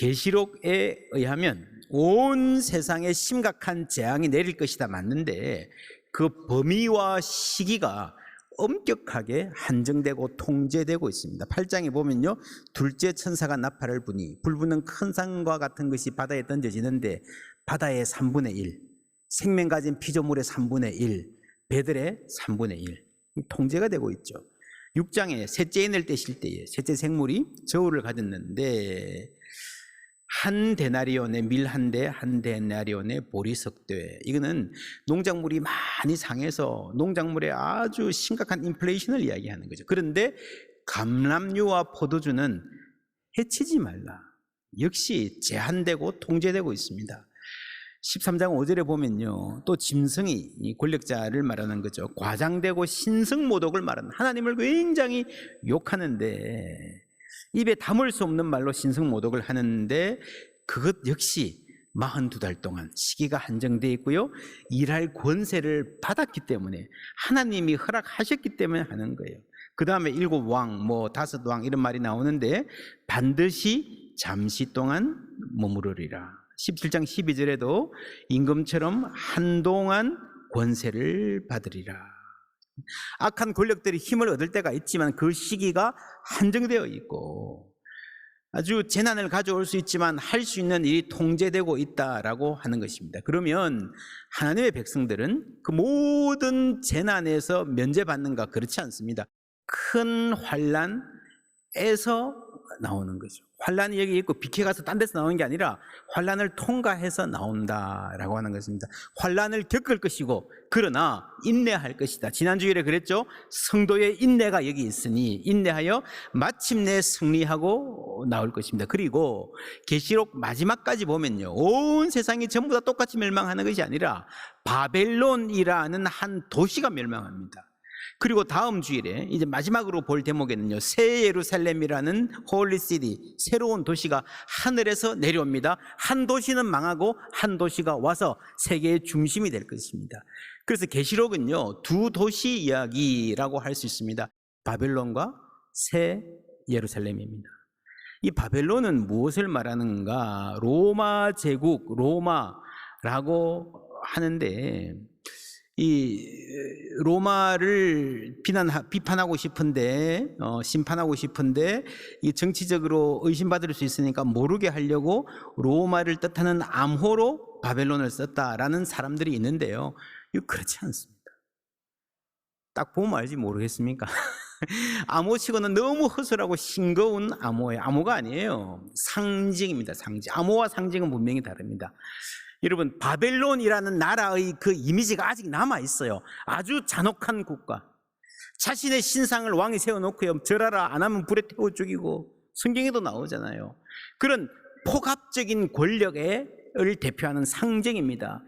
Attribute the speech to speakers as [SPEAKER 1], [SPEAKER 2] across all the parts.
[SPEAKER 1] 계시록에 의하면 온 세상에 심각한 재앙이 내릴 것이다 맞는데 그 범위와 시기가 엄격하게 한정되고 통제되고 있습니다. 8장에 보면요, 둘째 천사가 나팔을 부니 불부는 큰 산과 같은 것이 바다에 던져지는데 바다의 3분의 1, 생명 가진 피조물의 3분의 1, 배들의 3분의 1 통제가 되고 있죠. 6장에 셋째 인을 떼실 때에 셋째 생물이 저울을 가졌는데 한 데나리온의 밀 한 대, 한 데나리온의 보리석 대. 이거는 농작물이 많이 상해서 농작물의 아주 심각한 인플레이션을 이야기하는 거죠. 그런데 감람류와 포도주는 해치지 말라. 역시 제한되고 통제되고 있습니다. 13장 5절에 보면요, 또 짐승이 권력자를 말하는 거죠. 과장되고 신성모독을 말하는, 하나님을 굉장히 욕하는데 입에 담을 수 없는 말로 신성모독을 하는데 그것 역시 42달 동안 시기가 한정되어 있고요, 일할 권세를 받았기 때문에, 하나님이 허락하셨기 때문에 하는 거예요. 그 다음에 7왕, 5왕 이런 말이 나오는데 반드시 잠시 동안 머무르리라. 17장 12절에도 임금처럼 한동안 권세를 받으리라. 악한 권력들이 힘을 얻을 때가 있지만 그 시기가 한정되어 있고 아주 재난을 가져올 수 있지만 할 수 있는 일이 통제되고 있다라고 하는 것입니다. 그러면 하나님의 백성들은 그 모든 재난에서 면제받는가? 그렇지 않습니다. 큰 환난에서 나오는 거죠. 환난이 여기 있고 비켜가서 딴 데서 나오는 게 아니라 환난을 통과해서 나온다라고 하는 것입니다. 환난을 겪을 것이고 그러나 인내할 것이다. 지난주일에 그랬죠. 성도의 인내가 여기 있으니 인내하여 마침내 승리하고 나올 것입니다. 그리고 계시록 마지막까지 보면요, 온 세상이 전부 다 똑같이 멸망하는 것이 아니라 바벨론이라는 한 도시가 멸망합니다. 그리고 다음 주일에 이제 마지막으로 볼 대목에는요, 새 예루살렘이라는 홀리시티, 새로운 도시가 하늘에서 내려옵니다. 한 도시는 망하고 한 도시가 와서 세계의 중심이 될 것입니다. 그래서 계시록은요, 두 도시 이야기라고 할 수 있습니다. 바벨론과 새 예루살렘입니다. 이 바벨론은 무엇을 말하는가? 로마 제국, 로마라고 하는데 이 로마를 비판하고 싶은데 심판하고 싶은데 이 정치적으로 의심받을 수 있으니까 모르게 하려고 로마를 뜻하는 암호로 바벨론을 썼다라는 사람들이 있는데요, 이거 그렇지 않습니다. 딱 보면 알지 모르겠습니까? 암호치고는 너무 허술하고 싱거운 암호예요. 암호가 아니에요. 상징입니다. 상징. 암호와 상징은 분명히 다릅니다. 여러분, 바벨론이라는 나라의 그 이미지가 아직 남아있어요. 아주 잔혹한 국가. 자신의 신상을 왕이 세워놓고요, 절하라 안 하면 불에 태워 죽이고, 성경에도 나오잖아요. 그런 폭압적인 권력을 대표하는 상징입니다.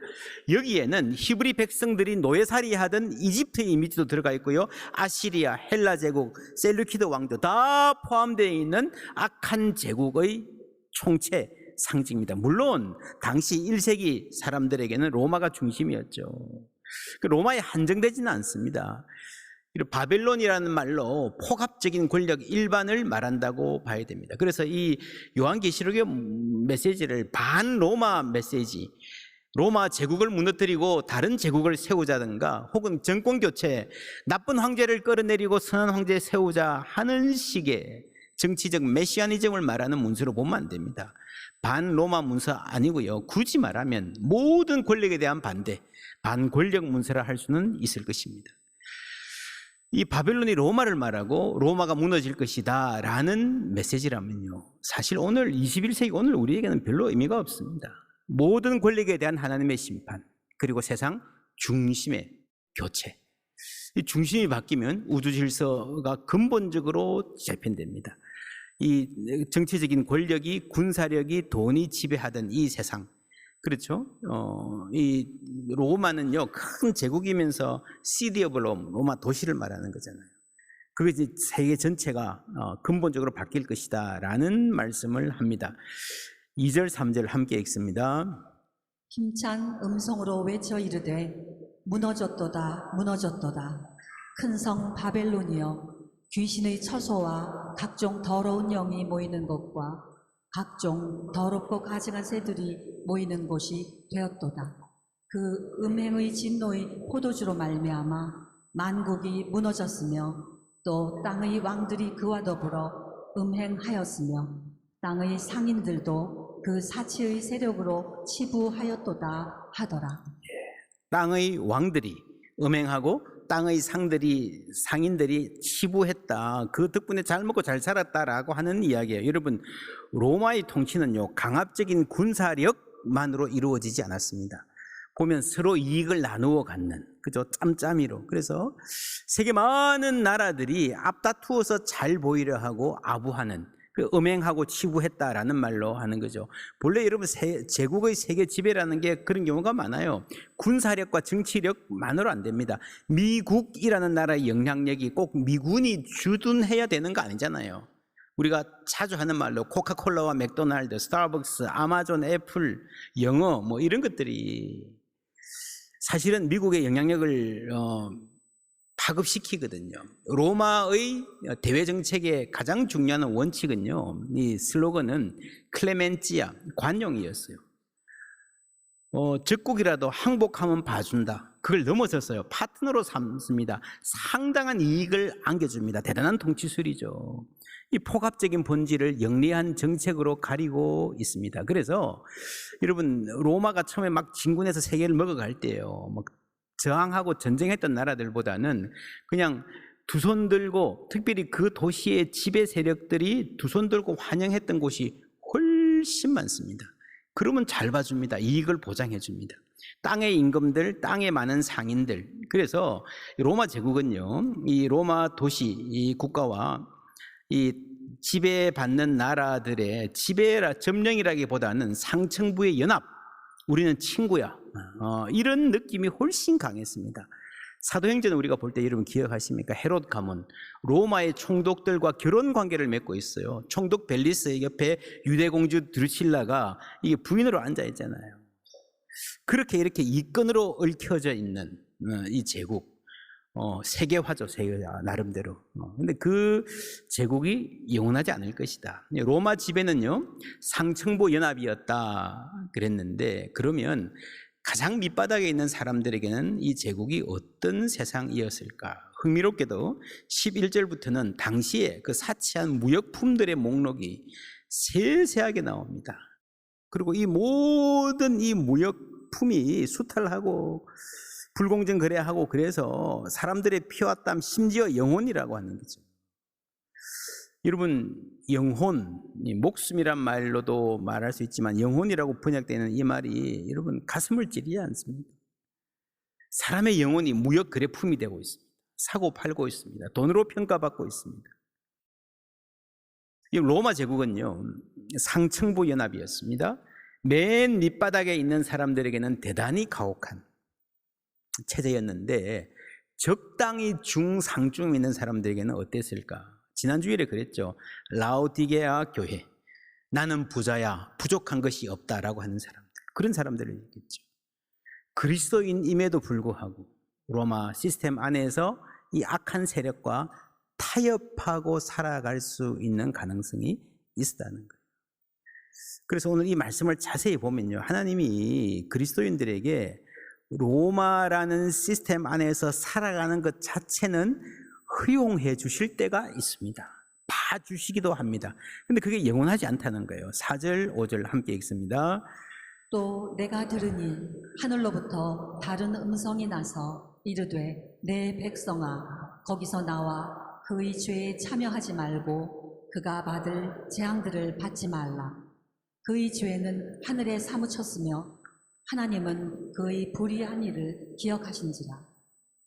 [SPEAKER 1] 여기에는 히브리 백성들이 노예살이 하던 이집트의 이미지도 들어가 있고요, 아시리아, 헬라 제국, 셀루키드 왕조 다 포함되어 있는 악한 제국의 총체 상징입니다. 물론 당시 1세기 사람들에게는 로마가 중심이었죠. 로마에 한정되지는 않습니다. 바벨론이라는 말로 폭압적인 권력 일반을 말한다고 봐야 됩니다. 그래서 이 요한계시록의 메시지를 반로마 메시지, 로마 제국을 무너뜨리고 다른 제국을 세우자든가 혹은 정권교체, 나쁜 황제를 끌어내리고 선한 황제 세우자 하는 식의 정치적 메시아니즘을 말하는 문서로 보면 안 됩니다. 반로마 문서 아니고요, 굳이 말하면 모든 권력에 대한 반대, 반권력 문서라 할 수는 있을 것입니다. 이 바벨론이 로마를 말하고 로마가 무너질 것이다 라는 메시지라면요, 사실 오늘 21세기 오늘 우리에게는 별로 의미가 없습니다. 모든 권력에 대한 하나님의 심판, 그리고 세상 중심의 교체, 이 중심이 바뀌면 우주 질서가 근본적으로 재편됩니다. 이 정치적인 권력이, 군사력이, 돈이 지배하던 이 세상, 그렇죠? 이 로마는요, 큰 제국이면서 시티 오브 로마 도시를 말하는 거잖아요. 그게 이제 세계 전체가 근본적으로 바뀔 것이다 라는 말씀을 합니다. 2절 3절 함께 읽습니다.
[SPEAKER 2] 힘찬 음성으로 외쳐 이르되 무너졌도다 무너졌도다 큰 성 바벨론이여, 귀신의 처소와 각종 더러운 영이 모이는 것과 각종 더럽고 가증한 새들이 모이는 곳이 되었도다. 그 음행의 진노의 포도주로 말미암아 만국이 무너졌으며 또 땅의 왕들이 그와 더불어 음행하였으며 땅의 상인들도 그 사치의 세력으로 치부하였도다 하더라.
[SPEAKER 1] 땅의 왕들이 음행하고 땅의 상인들이 치부했다. 그 덕분에 잘 먹고 잘 살았다라고 하는 이야기예요. 여러분, 로마의 통치는요, 강압적인 군사력만으로 이루어지지 않았습니다. 보면 서로 이익을 나누어 갖는, 그죠? 짬짬이로. 그래서 세계 많은 나라들이 앞다투어서 잘 보이려 하고 아부하는, 그 음행하고 치부했다라는 말로 하는 거죠. 본래 여러분 제국의 세계 지배라는 게 그런 경우가 많아요. 군사력과 정치력만으로 안 됩니다. 미국이라는 나라의 영향력이 꼭 미군이 주둔해야 되는 거 아니잖아요. 우리가 자주 하는 말로 코카콜라와 맥도날드, 스타벅스, 아마존, 애플, 영어 뭐 이런 것들이 사실은 미국의 영향력을 파급시키거든요. 로마의 대외 정책의 가장 중요한 원칙은요, 이 슬로건은 클레멘치아, 관용이었어요. 적국이라도 항복하면 봐준다. 그걸 넘어섰어요. 파트너로 삼습니다. 상당한 이익을 안겨줍니다. 대단한 통치술이죠. 이 폭압적인 본질을 영리한 정책으로 가리고 있습니다. 그래서 여러분, 로마가 처음에 막 진군해서 세계를 먹어갈 때요, 막 저항하고 전쟁했던 나라들보다는 그냥 두 손 들고, 특별히 그 도시의 지배 세력들이 두 손 들고 환영했던 곳이 훨씬 많습니다. 그러면 잘 봐줍니다. 이익을 보장해 줍니다. 땅의 임금들, 땅에 많은 상인들. 그래서 로마 제국은요, 이 로마 도시, 이 국가와 이 지배받는 나라들의 점령이라기보다는 상층부의 연합, 우리는 친구야, 이런 느낌이 훨씬 강했습니다. 사도행전을 우리가 볼 때 여러분 기억하십니까? 헤롯 가문, 로마의 총독들과 결혼 관계를 맺고 있어요. 총독 벨리스 옆에 유대공주 드루실라가 이게 부인으로 앉아 있잖아요. 그렇게 이렇게 이권으로 얽혀져 있는 이 제국, 세계화죠, 세계화 나름대로. 근데 그 제국이 영원하지 않을 것이다. 로마 지배는요, 상층부 연합이었다 그랬는데, 그러면 가장 밑바닥에 있는 사람들에게는 이 제국이 어떤 세상이었을까? 흥미롭게도 11절부터는 당시에 그 사치한 무역품들의 목록이 세세하게 나옵니다. 그리고 이 모든 이 무역품이 수탈하고 불공정 거래하고, 그래서 사람들의 피와 땀, 심지어 영혼이라고 하는 거죠. 여러분, 영혼, 목숨이란 말로도 말할 수 있지만 영혼이라고 번역되는 이 말이 여러분 가슴을 찌르지 않습니까? 사람의 영혼이 무역 거래품이 되고 있습니다. 사고 팔고 있습니다. 돈으로 평가받고 있습니다. 이 로마 제국은요, 상층부 연합이었습니다. 맨 밑바닥에 있는 사람들에게는 대단히 가혹한 체제였는데, 적당히 중상쯤 있는 사람들에게는 어땠을까? 지난주일에 그랬죠. 라오디게아 교회, 나는 부자야, 부족한 것이 없다라고 하는 사람들, 그런 사람들을 얘기했죠. 그리스도인임에도 불구하고 로마 시스템 안에서 이 악한 세력과 타협하고 살아갈 수 있는 가능성이 있었다는 거예요. 그래서 오늘 이 말씀을 자세히 보면요, 하나님이 그리스도인들에게 로마라는 시스템 안에서 살아가는 것 자체는 허용해 주실 때가 있습니다. 봐주시기도 합니다. 근데 그게 영원하지 않다는 거예요. 4절, 5절 함께 읽습니다.
[SPEAKER 2] 또 내가 들으니 하늘로부터 다른 음성이 나서 이르되 내 백성아 거기서 나와 그의 죄에 참여하지 말고 그가 받을 재앙들을 받지 말라. 그의 죄는 하늘에 사무쳤으며 하나님은 그의 불의한 일을 기억하신지라.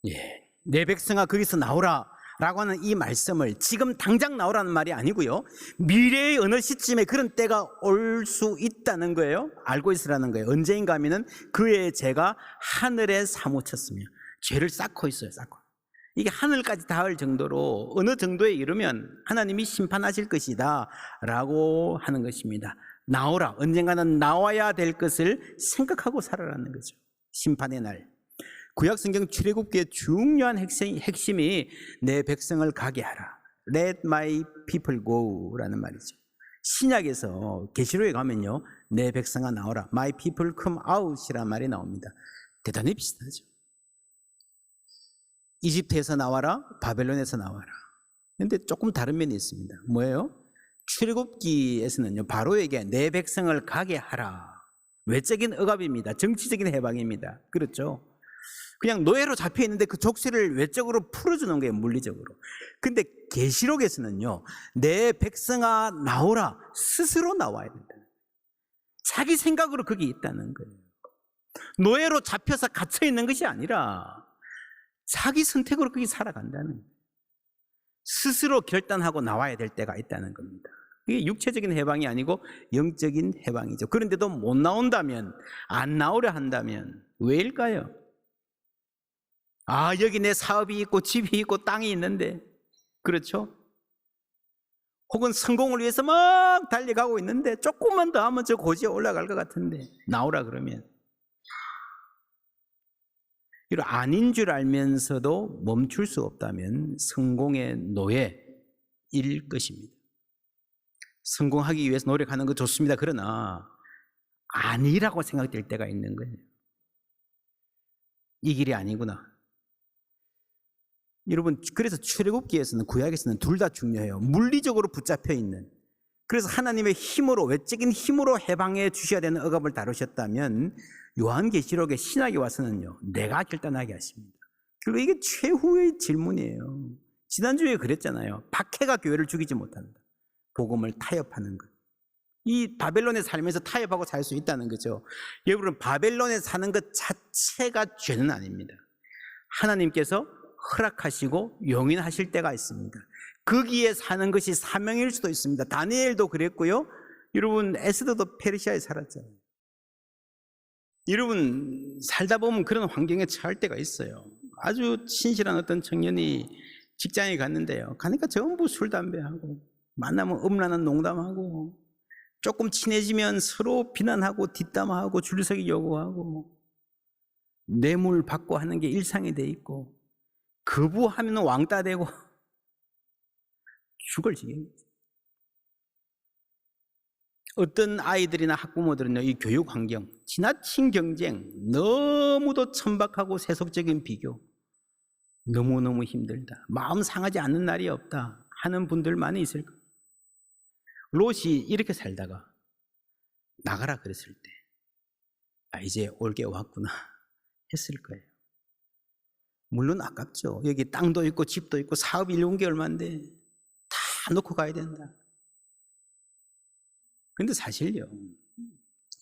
[SPEAKER 1] 예, 내 백성아 거기서 나오라 라고 하는 이 말씀을 지금 당장 나오라는 말이 아니고요, 미래의 어느 시점에 그런 때가 올 수 있다는 거예요. 알고 있으라는 거예요. 언제인가 하면은 그의 죄가 하늘에 사무쳤으며, 죄를 쌓고 있어요. 쌓고. 이게 하늘까지 닿을 정도로 어느 정도에 이르면 하나님이 심판하실 것이다 라고 하는 것입니다. 나오라, 언젠가는 나와야 될 것을 생각하고 살아라는 거죠. 심판의 날. 구약성경 출애굽기의 중요한 핵심이 내 백성을 가게 하라, Let my people go 라는 말이죠. 신약에서 계시록에 가면요, 내 백성아 나오라, My people come out이란 말이 나옵니다. 대단히 비슷하죠. 이집트에서 나와라, 바벨론에서 나와라. 그런데 조금 다른 면이 있습니다. 뭐예요? 출애굽기에서는요, 바로에게 내 백성을 가게 하라. 외적인 억압입니다. 정치적인 해방입니다. 그렇죠? 그냥 노예로 잡혀 있는데 그 족쇄를 외적으로 풀어주는 거예요, 물리적으로. 근데 계시록에서는요, 내 백성아 나오라, 스스로 나와야 된다. 자기 생각으로 거기 있다는 거예요. 노예로 잡혀서 갇혀 있는 것이 아니라 자기 선택으로 거기 살아간다는 거예요. 스스로 결단하고 나와야 될 때가 있다는 겁니다. 이게 육체적인 해방이 아니고 영적인 해방이죠. 그런데도 못 나온다면, 안 나오려 한다면 왜일까요? 아, 여기 내 사업이 있고 집이 있고 땅이 있는데, 그렇죠? 혹은 성공을 위해서 막 달려가고 있는데 조금만 더 하면 저 고지에 올라갈 것 같은데 나오라 그러면, 이런 아닌 줄 알면서도 멈출 수 없다면 성공의 노예일 것입니다. 성공하기 위해서 노력하는 거 좋습니다. 그러나 아니라고 생각될 때가 있는 거예요. 이 길이 아니구나. 여러분, 그래서 출애굽기에서는, 구약에서는 둘 다 중요해요. 물리적으로 붙잡혀 있는, 그래서 하나님의 힘으로, 외적인 힘으로 해방해 주셔야 되는 억압을 다루셨다면, 요한계시록의 신학에 와서는요, 내가 결단하게 하십니다. 그리고 이게 최후의 질문이에요. 지난주에 그랬잖아요. 박해가 교회를 죽이지 못한다. 복음을 타협하는 것. 이 바벨론에 살면서 타협하고 살 수 있다는 거죠. 여러분, 바벨론에 사는 것 자체가 죄는 아닙니다. 하나님께서 허락하시고 용인하실 때가 있습니다. 거기에 사는 것이 사명일 수도 있습니다. 다니엘도 그랬고요. 여러분, 에스더도 페르시아에 살았잖아요. 여러분, 살다 보면 그런 환경에 처할 때가 있어요. 아주 신실한 어떤 청년이 직장에 갔는데요, 가니까 전부 술, 담배하고, 만나면 음란한 농담하고, 조금 친해지면 서로 비난하고 뒷담화하고 줄서기 요구하고, 뇌물 받고 하는 게 일상이 돼 있고, 거부하면 왕따 되고 죽을 지경이죠. 어떤 아이들이나 학부모들은요, 이 교육 환경, 지나친 경쟁, 너무도 천박하고 세속적인 비교, 너무너무 힘들다, 마음 상하지 않는 날이 없다 하는 분들 많이 있을 거예요. 롯이 이렇게 살다가 나가라 그랬을 때, 아, 이제 올 게 왔구나 했을 거예요. 물론 아깝죠. 여기 땅도 있고 집도 있고 사업이 1년 얼마인데 다 놓고 가야 된다. 근데 사실요,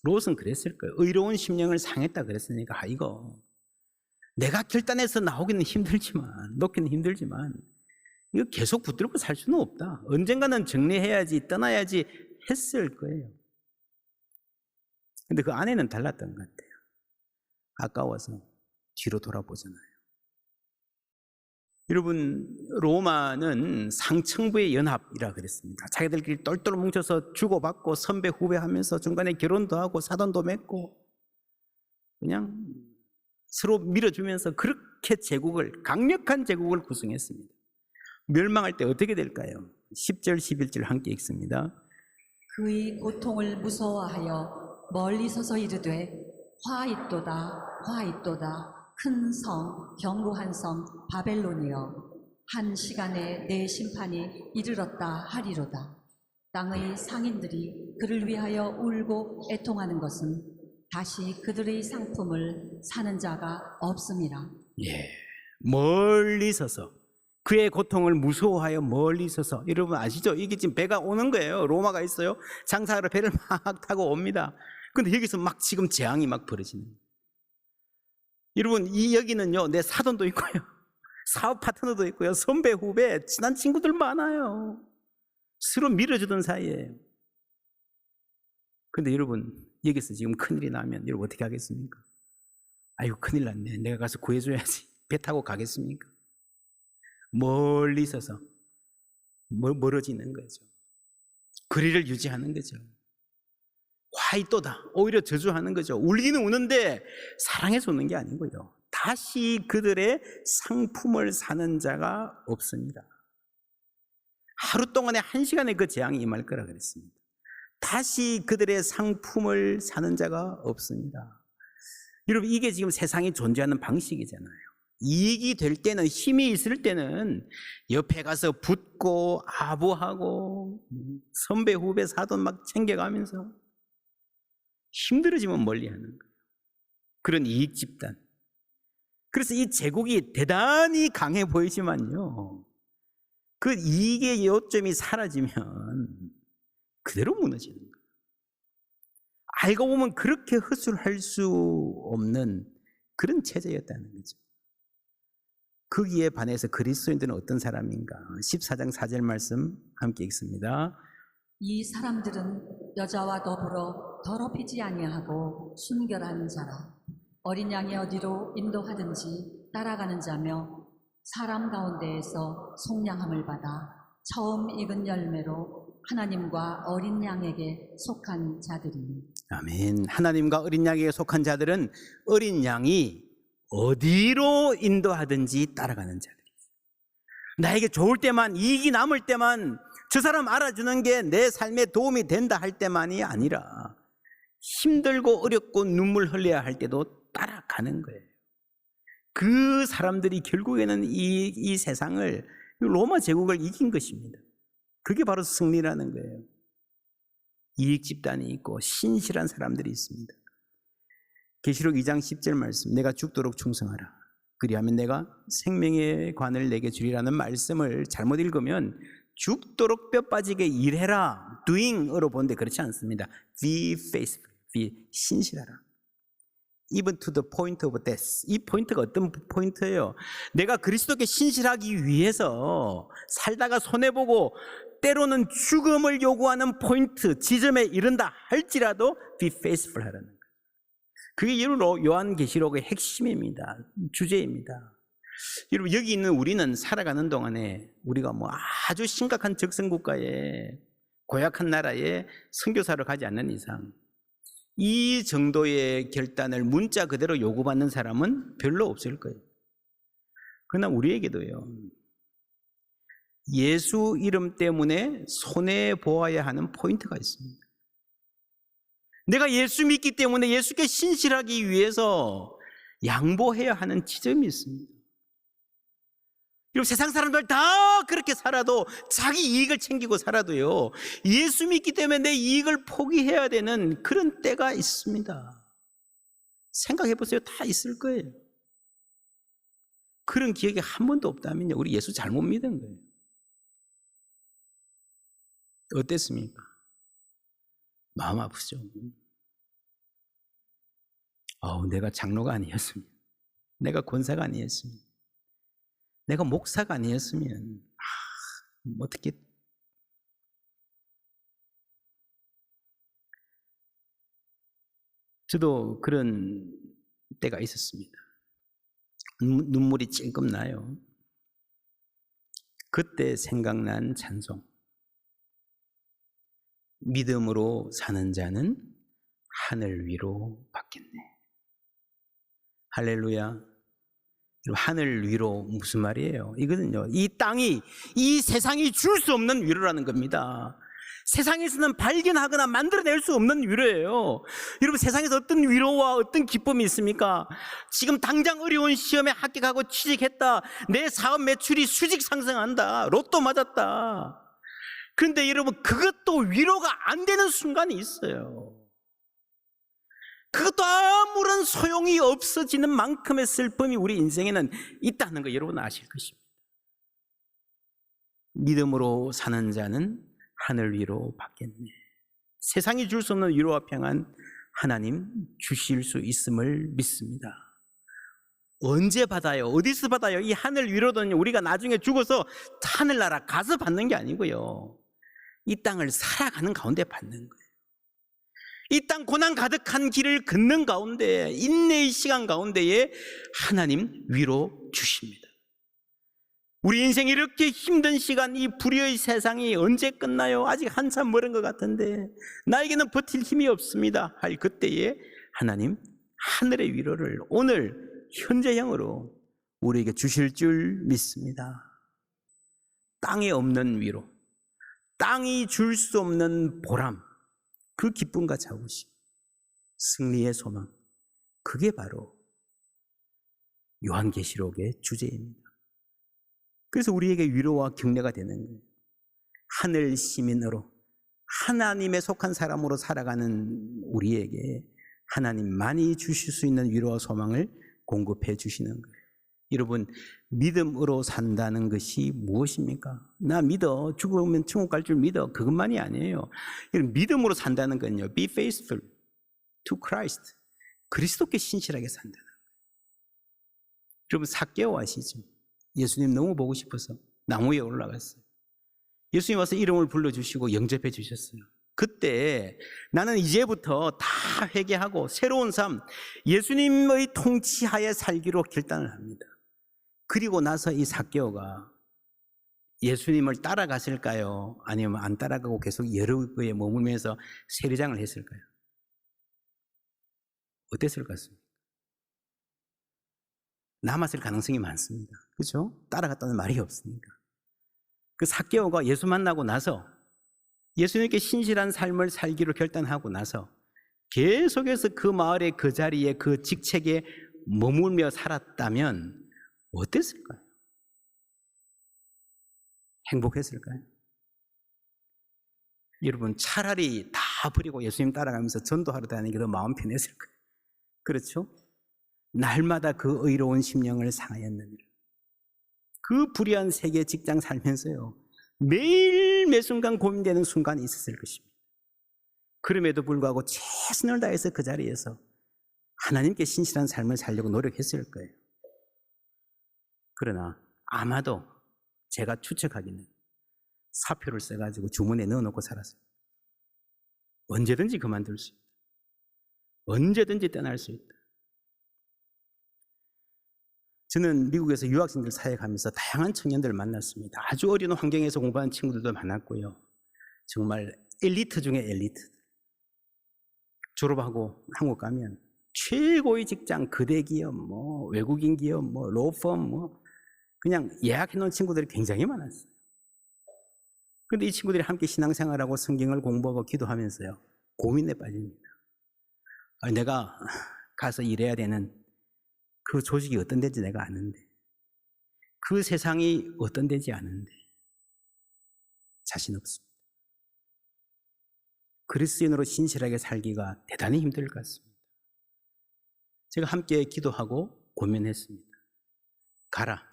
[SPEAKER 1] 롯은 그랬을 거예요. 의로운 심령을 상했다 그랬으니까, 아, 이거 내가 결단해서 나오기는 힘들지만, 놓기는 힘들지만, 이거 계속 붙들고 살 수는 없다. 언젠가는 정리해야지, 떠나야지 했을 거예요. 근데 그 아내는 달랐던 것 같아요. 아까워서 뒤로 돌아보잖아요. 여러분, 로마는 상층부의 연합이라 그랬습니다. 자기들끼리 똘똘 뭉쳐서 주고받고 선배 후배 하면서 중간에 결혼도 하고 사돈도 맺고 그냥 서로 밀어주면서 그렇게 제국을, 강력한 제국을 구성했습니다. 멸망할 때 어떻게 될까요? 10절 11절 함께 읽습니다.
[SPEAKER 2] 그의 고통을 무서워하여 멀리 서서 이르되 화 있도다, 화 있도다. 큰 성, 견고한 성 바벨론이여, 한 시간에 내 심판이 이르렀다 하리로다. 땅의 상인들이 그를 위하여 울고 애통하는 것은 다시 그들의 상품을 사는 자가 없음이라.
[SPEAKER 1] 예, 멀리 서서, 그의 고통을 무서워하여 멀리 서서. 여러분 아시죠? 이게 지금 배가 오는 거예요. 로마가 있어요. 장사하러 배를 막 타고 옵니다. 근데 여기서 막 지금 재앙이 막 벌어지는 거예요. 여러분, 여기는요, 내 사돈도 있고요, 사업 파트너도 있고요, 선배, 후배, 친한 친구들 많아요. 서로 밀어주던 사이예요. 근데 여러분, 여기서 지금 큰일이 나면 여러분 어떻게 하겠습니까? 아이고, 큰일 났네. 내가 가서 구해줘야지. 배 타고 가겠습니까? 멀리 서서 멀어지는 거죠. 거리를 유지하는 거죠. 화이또다, 오히려 저주하는 거죠. 울기는 우는데 사랑해서 우는 게 아니고요, 다시 그들의 상품을 사는 자가 없습니다. 하루 동안에 1시간에 그 재앙이 임할 거라 그랬습니다. 다시 그들의 상품을 사는 자가 없습니다. 여러분, 이게 지금 세상이 존재하는 방식이잖아요. 이익이 될 때는, 힘이 있을 때는 옆에 가서 붙고 아부하고 선배 후배 사돈 막 챙겨가면서, 힘들어지면 멀리하는 거예요. 그런 이익 집단. 그래서 이 제국이 대단히 강해 보이지만요, 그 이익의 요점이 사라지면 그대로 무너지는 거예요. 알고 보면 그렇게 헛술할 수 없는 그런 체제였다는 거죠. 거기에 반해서 그리스도인들은 어떤 사람인가? 14장 4절 말씀 함께 읽습니다.
[SPEAKER 2] 이 사람들은 여자와 더불어 더럽히지 아니하고 순결한 자라. 어린 양이 어디로 인도하든지 따라가는 자며 사람 가운데에서 속량함을 받아 처음 익은 열매로 하나님과 어린 양에게 속한 자들이니.
[SPEAKER 1] 아멘. 하나님과 어린 양에게 속한 자들은 어린 양이 어디로 인도하든지 따라가는 자들이에요. 나에게 좋을 때만, 이익이 남을 때만, 저 사람 알아주는 게 내 삶에 도움이 된다 할 때만이 아니라 힘들고 어렵고 눈물 흘려야 할 때도 따라가는 거예요. 그 사람들이 결국에는 이 세상을, 로마 제국을 이긴 것입니다. 그게 바로 승리라는 거예요. 이익 집단이 있고 신실한 사람들이 있습니다. 계시록 2장 10절 말씀, 내가 죽도록 충성하라. 그리하면 내가 생명의 관을 내게 주리라는 말씀을 잘못 읽으면 죽도록 뼈 빠지게 일해라, doing으로 보는데 그렇지 않습니다. Be faithful, be 신실하라. Even to the point of death. 이 포인트가 어떤 포인트예요? 내가 그리스도께 신실하기 위해서 살다가 손해보고 때로는 죽음을 요구하는 포인트, 지점에 이른다 할지라도 be faithful 하라는 거예요. 그게 요한계시록의 핵심입니다. 주제입니다. 여러분, 여기 있는 우리는 살아가는 동안에 우리가 뭐 아주 심각한 적성국가에, 고약한 나라에 선교사를 가지 않는 이상 이 정도의 결단을 문자 그대로 요구받는 사람은 별로 없을 거예요. 그러나 우리에게도요, 예수 이름 때문에 손해보아야 하는 포인트가 있습니다. 내가 예수 믿기 때문에 예수께 신실하기 위해서 양보해야 하는 지점이 있습니다. 여러분, 세상 사람들 다 그렇게 살아도, 자기 이익을 챙기고 살아도요, 예수 믿기 때문에 내 이익을 포기해야 되는 그런 때가 있습니다. 생각해 보세요. 다 있을 거예요. 그런 기억이 한 번도 없다면요, 우리 예수 잘못 믿은 거예요. 어땠습니까? 마음 아프죠. 내가 장로가 아니었으면, 내가 권사가 아니었으면, 내가 목사가 아니었으면 어떻게. 저도 그런 때가 있었습니다. 눈물이 찔끔 나요. 그때 생각난 찬송, 믿음으로 사는 자는 하늘 위로 받겠네. 할렐루야. 하늘 위로 무슨 말이에요? 이거는요, 이 땅이, 이 세상이 줄 수 없는 위로라는 겁니다. 세상에서는 발견하거나 만들어낼 수 없는 위로예요. 여러분, 세상에서 어떤 위로와 어떤 기쁨이 있습니까? 지금 당장 어려운 시험에 합격하고 취직했다, 내 사업 매출이 수직 상승한다, 로또 맞았다. 그런데 여러분, 그것도 위로가 안 되는 순간이 있어요. 그것도 아무런 소용이 없어지는 만큼의 슬픔이 우리 인생에는 있다는 거 여러분 아실 것입니다. 믿음으로 사는 자는 하늘 위로 받겠네. 세상이 줄 수 없는 위로와 평안 하나님 주실 수 있음을 믿습니다. 언제 받아요? 어디서 받아요? 이 하늘 위로는 우리가 나중에 죽어서 하늘나라 가서 받는 게 아니고요, 이 땅을 살아가는 가운데 받는 거예요. 이 땅 고난 가득한 길을 걷는 가운데, 인내의 시간 가운데에 하나님 위로 주십니다. 우리 인생 이렇게 힘든 시간, 이 불의의 세상이 언제 끝나요? 아직 한참 멀은 것 같은데 나에게는 버틸 힘이 없습니다 할 그때에 하나님 하늘의 위로를 오늘 현재형으로 우리에게 주실 줄 믿습니다. 땅에 없는 위로, 땅이 줄 수 없는 보람, 그 기쁨과 자부심, 승리의 소망, 그게 바로 요한계시록의 주제입니다. 그래서 우리에게 위로와 격려가 되는 거예요. 하늘 시민으로 하나님에 속한 사람으로 살아가는 우리에게 하나님만이 주실 수 있는 위로와 소망을 공급해 주시는 거예요. 여러분, 믿음으로 산다는 것이 무엇입니까? 나 믿어. 죽으면 천국 갈 줄 믿어. 그것만이 아니에요. 믿음으로 산다는 건요, be faithful to Christ. 그리스도께 신실하게 산다는 거예요. 여러분, 삭개오 아시죠? 예수님 너무 보고 싶어서 나무 위에 올라갔어요. 예수님 와서 이름을 불러주시고 영접해 주셨어요. 그때 나는 이제부터 다 회개하고 새로운 삶, 예수님의 통치하에 살기로 결단을 합니다. 그리고 나서 이 삭개오가 예수님을 따라갔을까요? 아니면 안 따라가고 계속 여리고에 머물면서 세리장을 했을까요? 어땠을 것 같습니까? 남았을 가능성이 많습니다. 그렇죠? 따라갔다는 말이 없으니까. 그 삭개오가 예수 만나고 나서 예수님께 신실한 삶을 살기로 결단하고 나서 계속해서 그 마을의 그 자리에 그 직책에 머물며 살았다면 어땠을까요? 행복했을까요? 여러분, 차라리 다 버리고 예수님 따라가면서 전도하러 다니는 게 더 마음 편했을 거예요. 그렇죠? 날마다 그 의로운 심령을 상하였느니라. 그 불의한 세계 직장 살면서요, 매일 매 순간 고민되는 순간이 있었을 것입니다. 그럼에도 불구하고 최선을 다해서 그 자리에서 하나님께 신실한 삶을 살려고 노력했을 거예요. 그러나 아마도 제가 추측하기는 사표를 써가지고 주머니에 넣어놓고 살았어요. 언제든지 그만둘 수 있다. 언제든지 떠날 수 있다. 저는 미국에서 유학생들 사역하면서 다양한 청년들을 만났습니다. 아주 어린 환경에서 공부하는 친구들도 많았고요. 정말 엘리트 중에 엘리트. 졸업하고 한국 가면 최고의 직장, 거대 기업, 외국인 기업, 로펌, 그냥 예약해 놓은 친구들이 굉장히 많았어요. 그런데 이 친구들이 함께 신앙생활하고 성경을 공부하고 기도하면서요, 고민에 빠집니다. 내가 가서 일해야 되는 그 조직이 어떤 데인지 내가 아는데, 그 세상이 어떤 데인지 아는데 자신 없습니다. 그리스도인으로 신실하게 살기가 대단히 힘들 것 같습니다. 제가 함께 기도하고 고민했습니다. 가라,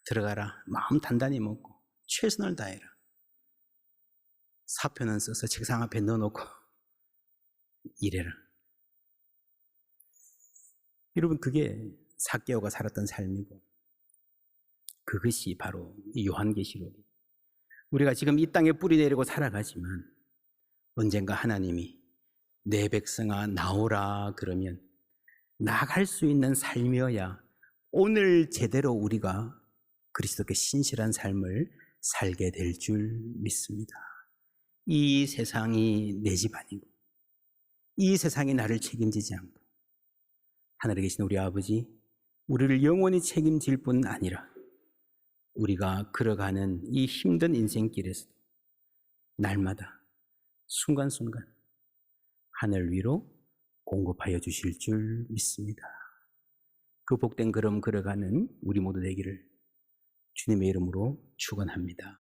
[SPEAKER 1] 들어가라, 마음 단단히 먹고 최선을 다해라. 사표는 써서 책상 앞에 넣어놓고 일해라. 여러분, 그게 삭개오가 살았던 삶이고, 그것이 바로 이 요한계시록이, 우리가 지금 이 땅에 뿌리 내리고 살아가지만 언젠가 하나님이 내 백성아 나오라 그러면 나갈 수 있는 삶이어야 오늘 제대로 우리가 그리스도께 신실한 삶을 살게 될 줄 믿습니다. 이 세상이 내 집 아니고, 이 세상이 나를 책임지지 않고, 하늘에 계신 우리 아버지, 우리를 영원히 책임질 뿐 아니라 우리가 걸어가는 이 힘든 인생길에서 날마다 순간순간 하늘 위로 공급하여 주실 줄 믿습니다. 그 복된 걸음 걸어가는 우리 모두 되기를 주님의 이름으로 축원합니다.